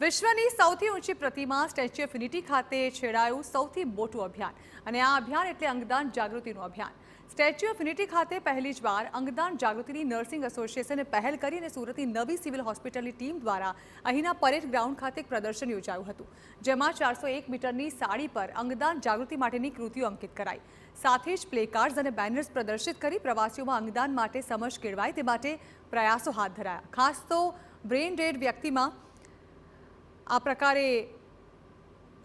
વિશ્વની સૌથી ઊંચી પ્રતિમા સ્ટેચ્યુ ઓફ યુનિટી ખાતે છેડાયું સૌથી મોટું અભિયાન અને આ અભિયાન એટલે અંગદાન જાગૃતિનું અભિયાન। સ્ટેચ્યુ ઓફ યુનિટી ખાતે પહેલી જ વાર અંગદાન જાગૃતિની નર્સિંગ એસોસિએશને પહેલ કરી અને સુરતની નવી સિવિલ હોસ્પિટલની ટીમ દ્વારા અહીંના પરેડ ગ્રાઉન્ડ ખાતે એક પ્રદર્શન યોજાયું હતું, જેમાં 401 મીટરની સાડી પર અંગદાન જાગૃતિ માટેની કૃતિઓ અંકિત કરાઈ। સાથે જ પ્લે કાર્ડ્સ અને બેનર્સ પ્રદર્શિત કરી પ્રવાસીઓમાં અંગદાન માટે સમજ કેળવાય તે માટે પ્રયાસો હાથ ધરાયા। ખાસ તો બ્રેઇન ડેડ વ્યક્તિમાં આ પ્રકારે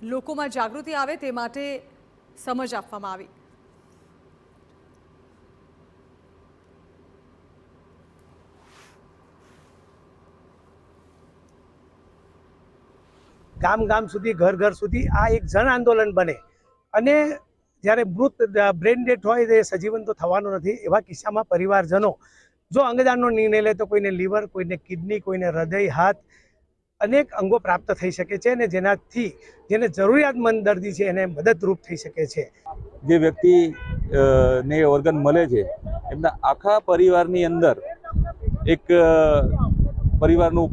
લોકોમાં જાગૃતિ આવે તે માટે સમજ આપવામાં આવી। ગામ ગામ સુધી ઘર ઘર સુધી આ એક જન આંદોલન બને અને જ્યારે મૃત બ્રેન ડેથ હોય તે સજીવન તો થવાનો નથી। એવા કિસ્સામાં પરિવારજનો જો અંગદાનનો નિર્ણય લે તો કોઈને લીવર, કોઈને કિડની, કોઈને હૃદય, હાથ અનેક અંગો પ્રાપ્ત થઈ શકે છે અને જેનાથી જેને જરૂરિયાતમંદ દર્દી છે એને મદદરૂપ થઈ શકે છે। જે વ્યક્તિ ને ઓર્ગન મળે છે એમના આખા પરિવારની અંદર એક પરિવારનું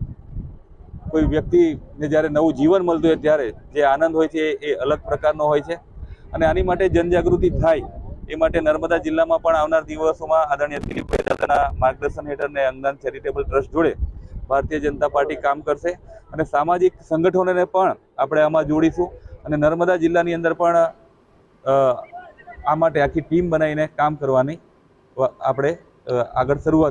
કોઈ વ્યક્તિને જ્યારે નવું જીવન મળતું હોય ત્યારે જે આનંદ હોય છે એ અલગ પ્રકારનો હોય છે અને આની માટે જનજાગૃતિ થાય એ માટે નર્મદા જિલ્લામાં પણ આવનાર દિવસોમાં આદરણીય દિલીપભાઈ દાદાના માર્ગદર્શન હેઠળ ને અંગદાન ચેરિટેબલ ટ્રસ્ટ જોડે ભારતીય જનતા પાર્ટી કામ કરશે અને સામાજિક સંગઠનોને પણ આપણે આમાં જોડીશું અને નર્મદા જિલ્લાની અંદર પણ આ માટે આખી ટીમ બનાવીને કામ કરવાની આપણે આગળ શરૂઆત